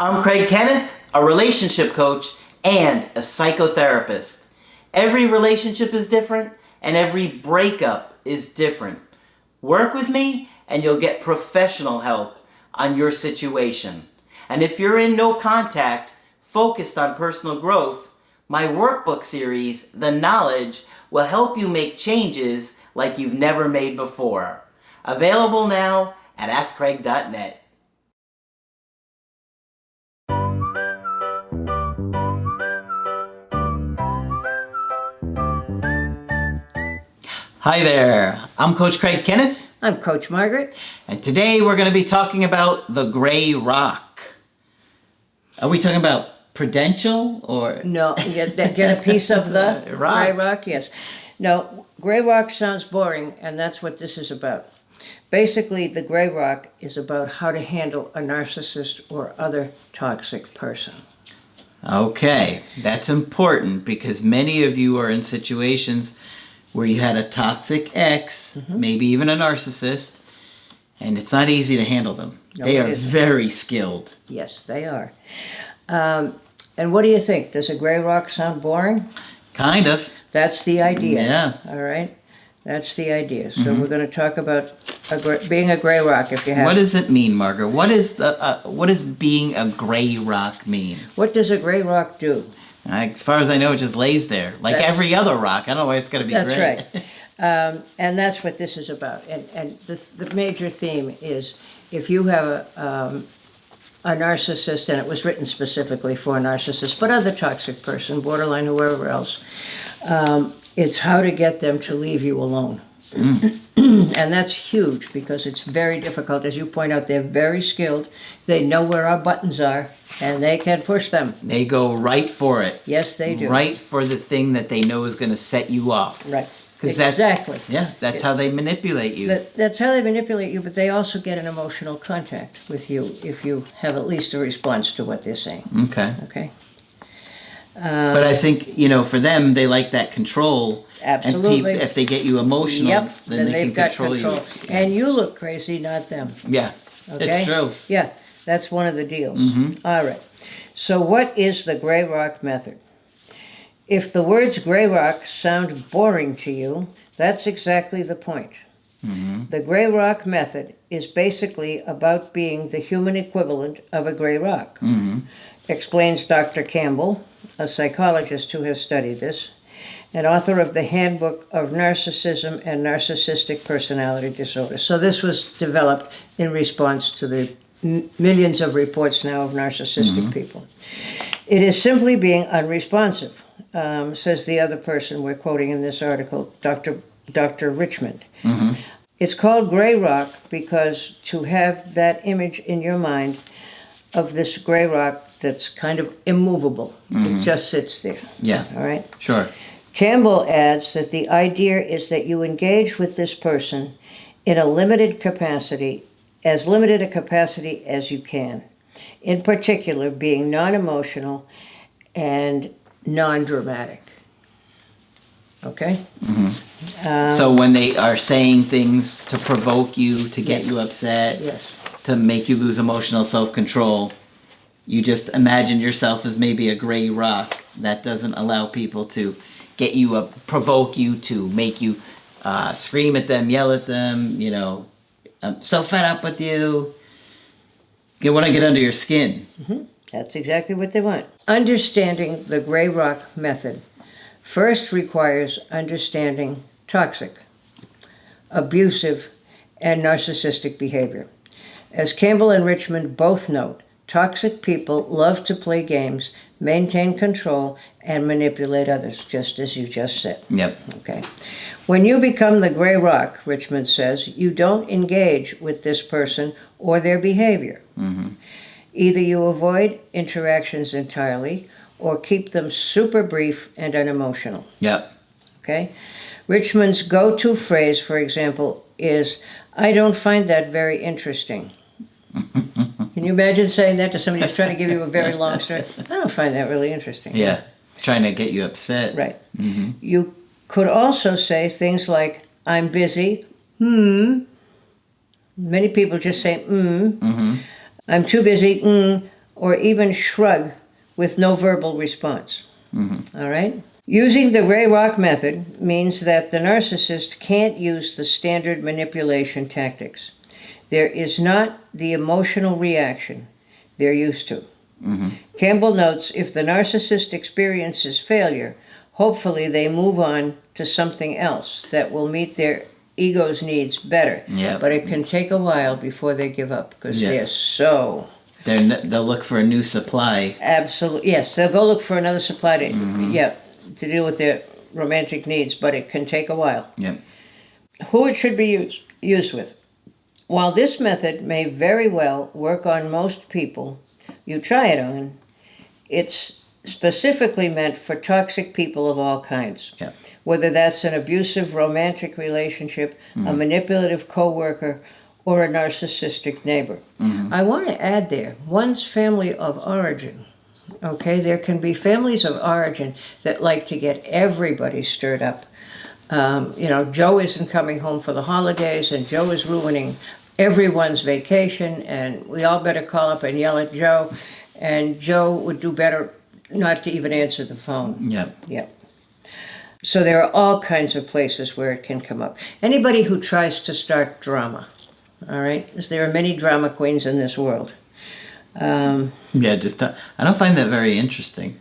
I'm Craig Kenneth, a relationship coach and a psychotherapist. Every relationship is different and every breakup is different. Work with me and you'll get professional help on your situation. And if you're in no contact, focused on personal growth, my workbook series, The Knowledge, will help you make changes like you've never made before. Available now at AskCraig.net. Hi there, I'm Coach Craig Kenneth. I'm Coach Margaret. And today we're going to be talking about the gray rock. Are we talking about Prudential or? No, get a piece of the rock. gray rock, yes. No, gray rock sounds boring, and that's what this is about. Basically, the gray rock is about how to handle a narcissist or other toxic person. Okay, that's important because many of you are in situations where you had a toxic ex, maybe even a narcissist, and it's not easy to handle them. No, they it are isn't. very skilled. Yes, they are. And what do you think? Does a gray rock sound boring? Kind of. That's the idea. Yeah. All right? That's the idea. So we're going to talk about being a gray rock, if you have. What does it mean, Margaret? What does being a gray rock mean? What does a gray rock do? As far as I know, it just lays there, like every other rock. I don't know why it's got to be That's gray. right. And that's what this is about. And the major theme is if you have a narcissist, and it was written specifically for a narcissist, but other toxic person, borderline, whoever else, it's how to get them to leave you alone. And that's huge because it's very difficult. As you point out, they're very skilled. They know where our buttons are, and they can push them. They go right for it. Yes, they do. Right for the thing that they know is going to set you off. Right. Exactly. That's how they manipulate you. That's how they manipulate you, but they also get an emotional contact with you if you have at least a response to what they're saying. Okay. Okay? But I think, for them, they like that control. Absolutely. And if they get you emotional, then they they've can got control you. And you look crazy, not them. Yeah, Okay? it's true. Yeah, that's one of the deals. All right. So what is the gray rock method? If the words gray rock sound boring to you, that's exactly the point. The gray rock method is basically about being the human equivalent of a gray rock, explains Dr. Campbell, a psychologist who has studied this, and author of the Handbook of Narcissism and Narcissistic Personality Disorders. So this was developed in response to the millions of reports now of narcissistic people. It is simply being unresponsive, says the other person we're quoting in this article, Dr. Richmond. It's called gray rock because to have that image in your mind of this gray rock that's kind of immovable, it just sits there. Yeah. All right? Sure. Campbell adds that the idea is that you engage with this person in a limited capacity, as limited a capacity as you can. In particular, being non-emotional and non-dramatic. Okay? So when they are saying things to provoke you, to get you upset, to make you lose emotional self-control, you just imagine yourself as maybe a gray rock that doesn't allow people to get you up, provoke you, to make you scream at them, yell at them, I'm so fed up with you. They want to get under your skin. That's exactly what they want. Understanding the gray rock method first requires understanding toxic, abusive, and narcissistic behavior. As Campbell and Richmond both note, toxic people love to play games, maintain control, and manipulate others, just as you just said. Yep. Okay. When you become the gray rock, Richmond says, you don't engage with this person or their behavior. Either you avoid interactions entirely or keep them super brief and unemotional. Yep. Okay? Richmond's go-to phrase, for example, is, I don't find that very interesting. Can you imagine saying that to somebody who's trying to give you a very long story? I don't find that really interesting. Yeah. Trying to get you upset. Right. You could also say things like, I'm busy, Many people just say, I'm too busy, or even shrug with no verbal response. All right? Using the gray rock method means that the narcissist can't use the standard manipulation tactics. There is not the emotional reaction they're used to. Campbell notes if the narcissist experiences failure, hopefully they move on to something else that will meet their ego's needs better. Yeah. But it can take a while before they give up because they're so... They'll look for a new supply. Absolutely. Yes, they'll go look for another supply to deal with their romantic needs, but it can take a while. Yep. Who it should be used with. While this method may very well work on most people you try it on, it's specifically meant for toxic people of all kinds. Yep. Whether that's an abusive romantic relationship, a manipulative coworker, or a narcissistic neighbor. I want to add there, one's family of origin. Okay, there can be families of origin that like to get everybody stirred up. Joe isn't coming home for the holidays, and Joe is ruining everyone's vacation, and we all better call up and yell at Joe, and Joe would do better not to even answer the phone. Yep. So there are all kinds of places where it can come up. Anybody who tries to start drama, all right? Because there are many drama queens in this world. I don't find that very interesting.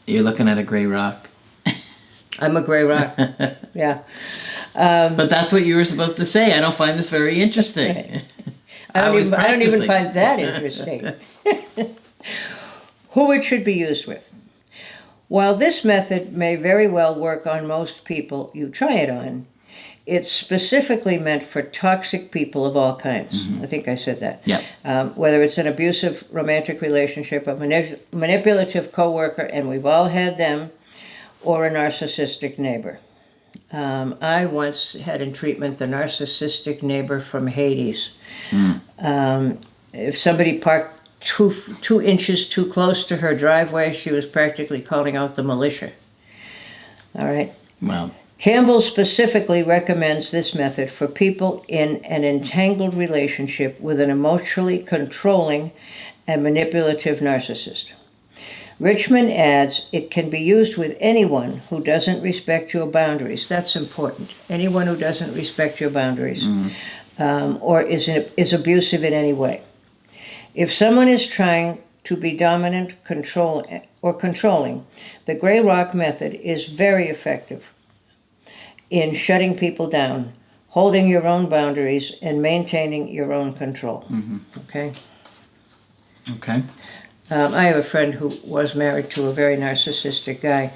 You're looking at a gray rock. I'm a gray rock. Yeah. But that's what you were supposed to say. I don't find this very interesting. I don't even find that interesting. Who it should be used with. While this method may very well work on most people you try it on, it's specifically meant for toxic people of all kinds. I think I said that. Yeah. Whether it's an abusive romantic relationship, a manipulative coworker, and we've all had them, or a narcissistic neighbor. I once had in treatment the narcissistic neighbor from Hades. If somebody parked 2 inches too close to her driveway, she was practically calling out the militia. All right? Wow. Campbell specifically recommends this method for people in an entangled relationship with an emotionally controlling and manipulative narcissist. Richmond adds, it can be used with anyone who doesn't respect your boundaries. That's important. Anyone who doesn't respect your boundaries or is abusive in any way. If someone is trying to be dominant, controlling, the gray rock method is very effective in shutting people down, holding your own boundaries, and maintaining your own control. Okay? Okay. I have a friend who was married to a very narcissistic guy,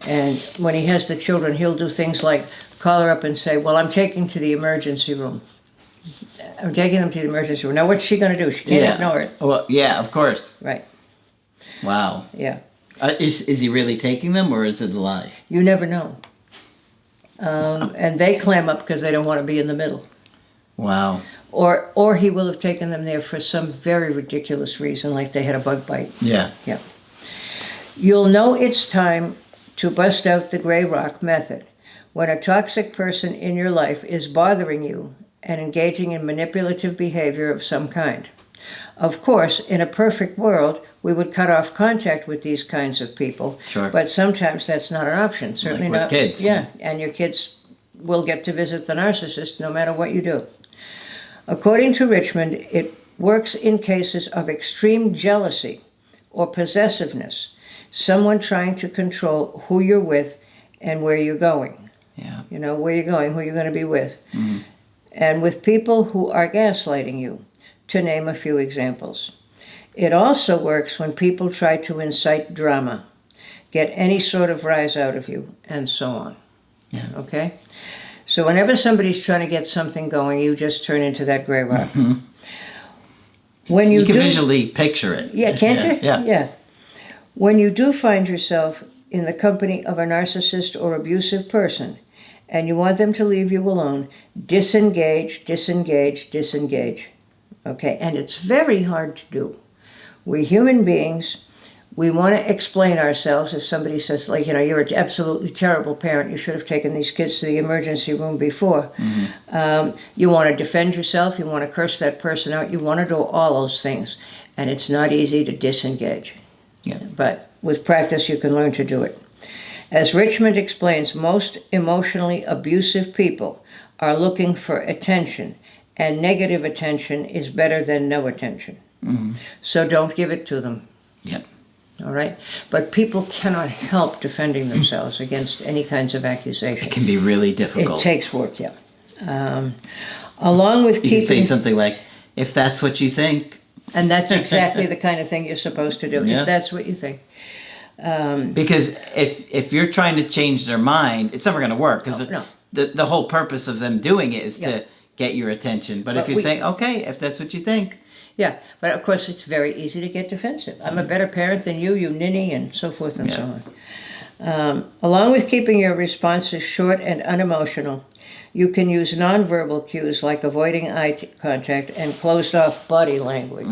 and when he has the children, he'll do things like call her up and say, well, I'm taking to the emergency room. I'm taking them to the emergency room. Now, what's she going to do? She can't ignore it. Well, yeah, of course. Right. Wow. Yeah. Is he really taking them, or is it a lie? You never know. And they clam up because they don't want to be in the middle. Wow. Or he will have taken them there for some very ridiculous reason, like they had a bug bite. Yeah. Yeah. You'll know it's time to bust out the gray rock method when a toxic person in your life is bothering you and engaging in manipulative behavior of some kind. Of course, in a perfect world, we would cut off contact with these kinds of people. Sure. But sometimes that's not an option. Certainly like with not. Kids. Yeah, and your kids will get to visit the narcissist no matter what you do. According to Richmond, it works in cases of extreme jealousy or possessiveness, someone trying to control who you're with and where you're going. Yeah. You know, where you're going, who you're going to be with. And with people who are gaslighting you, to name a few examples. It also works when people try to incite drama, get any sort of rise out of you, and so on. Yeah. Okay? So whenever somebody's trying to get something going, you just turn into that gray rock. When you can visually picture it. Yeah, can't you? Yeah. When you do find yourself in the company of a narcissist or abusive person, and you want them to leave you alone, disengage. Okay, and it's very hard to do. We're human beings. We want to explain ourselves. If somebody says, like, you're an absolutely terrible parent, you should have taken these kids to the emergency room before. You want to defend yourself. You want to curse that person out. You want to do all those things. And it's not easy to disengage. Yeah. But with practice, you can learn to do it. As Richmond explains, most emotionally abusive people are looking for attention, and negative attention is better than no attention. So don't give it to them. Yep. All right? But people cannot help defending themselves against any kinds of accusations. It can be really difficult. It takes work, yeah. Along with You can say keeping... something like, if that's what you think. And that's exactly the kind of thing you're supposed to do, if that's what you think. Because if you're trying to change their mind, it's never going to work. Because the whole purpose of them doing it is to get your attention. But if you say, okay, if that's what you think. Yeah, but of course it's very easy to get defensive. I'm a better parent than you ninny, and so forth and so on. Along with keeping your responses short and unemotional, you can use nonverbal cues like avoiding eye contact and closed-off body language.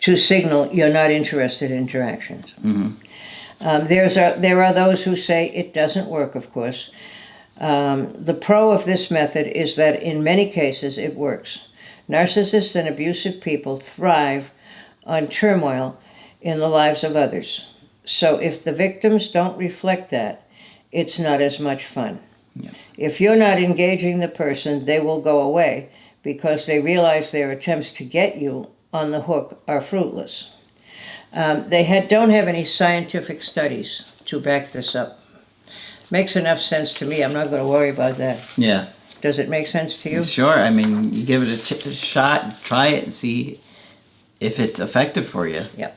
To signal you're not interested in interactions. There are those who say it doesn't work, of course. The pro of this method is that in many cases it works. Narcissists and abusive people thrive on turmoil in the lives of others. So if the victims don't reflect that, it's not as much fun. If you're not engaging the person, they will go away because they realize their attempts to get you on the hook are fruitless. They don't have any scientific studies to back this up. Makes enough sense to me. I'm not going to worry about that. Yeah. Does it make sense to you? Sure. I mean, you give it a shot, try it, and see if it's effective for you. Yeah.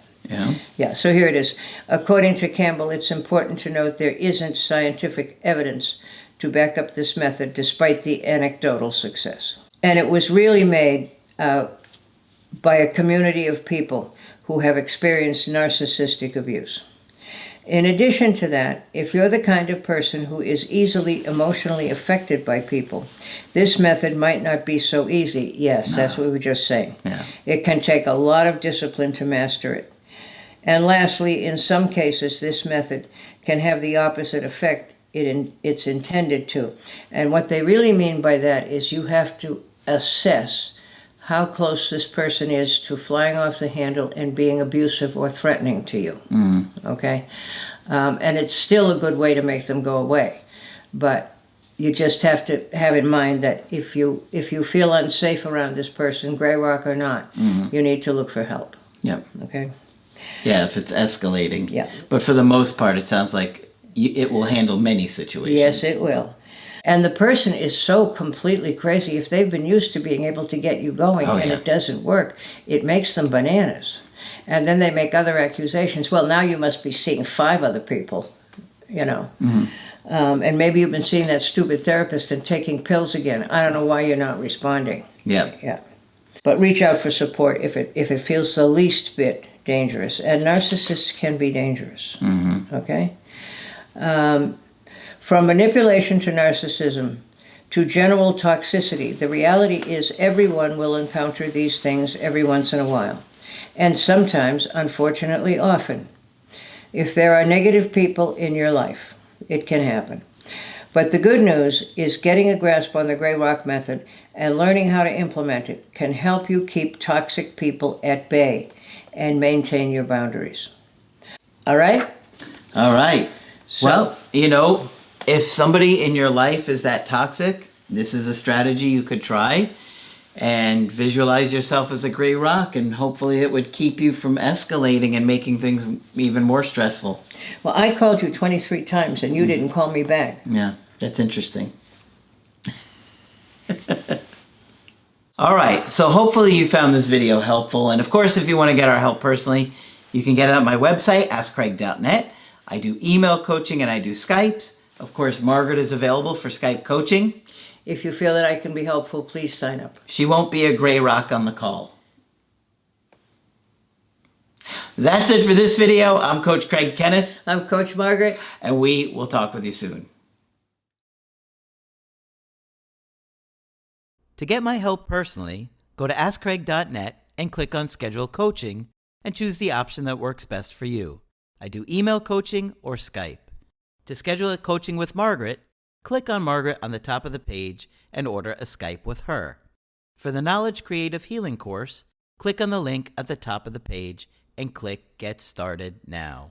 Yeah, so here it is. According to Campbell, it's important to note there isn't scientific evidence to back up this method despite the anecdotal success. And it was really made by a community of people who have experienced narcissistic abuse. In addition to that, if you're the kind of person who is easily emotionally affected by people, this method might not be so easy. Yes, that's what we were just saying. Yeah. It can take a lot of discipline to master it. And lastly, in some cases, this method can have the opposite effect it's intended to. And what they really mean by that is you have to assess how close this person is to flying off the handle and being abusive or threatening to you. Okay? And it's still a good way to make them go away. But you just have to have in mind that if you feel unsafe around this person, gray rock or not, you need to look for help. Yep. Okay? Yeah, if it's escalating. Yeah. But for the most part, it sounds like it will handle many situations. Yes, it will. And the person is so completely crazy. If they've been used to being able to get you going and it doesn't work, it makes them bananas. And then they make other accusations. Well, now you must be seeing 5 other people, and maybe you've been seeing that stupid therapist and taking pills again. I don't know why you're not responding. Yeah. But reach out for support if it feels the least bit dangerous. And narcissists can be dangerous. Okay? From manipulation to narcissism to general toxicity, the reality is everyone will encounter these things every once in a while, and sometimes, unfortunately, often. If there are negative people in your life, it can happen. But the good news is getting a grasp on the Gray Rock method and learning how to implement it can help you keep toxic people at bay and maintain your boundaries. All right? All right. So, well, if somebody in your life is that toxic, this is a strategy you could try. And visualize yourself as a gray rock, and hopefully it would keep you from escalating and making things even more stressful. Well, I called you 23 times, and you didn't call me back. Yeah, that's interesting. All right, so hopefully you found this video helpful. And of course, if you want to get our help personally, you can get it on my website, askcraig.net. I do email coaching and I do Skypes. Of course, Margaret is available for Skype coaching. If you feel that I can be helpful, please sign up. She won't be a gray rock on the call. That's it for this video. I'm Coach Craig Kenneth. I'm Coach Margaret. And we will talk with you soon. To get my help personally, go to askcraig.net and click on Schedule Coaching and choose the option that works best for you. I do email coaching or Skype. To schedule a coaching with Margaret, click on Margaret on the top of the page and order a Skype with her. For the Knowledge Creative Healing course, click on the link at the top of the page and click Get Started Now.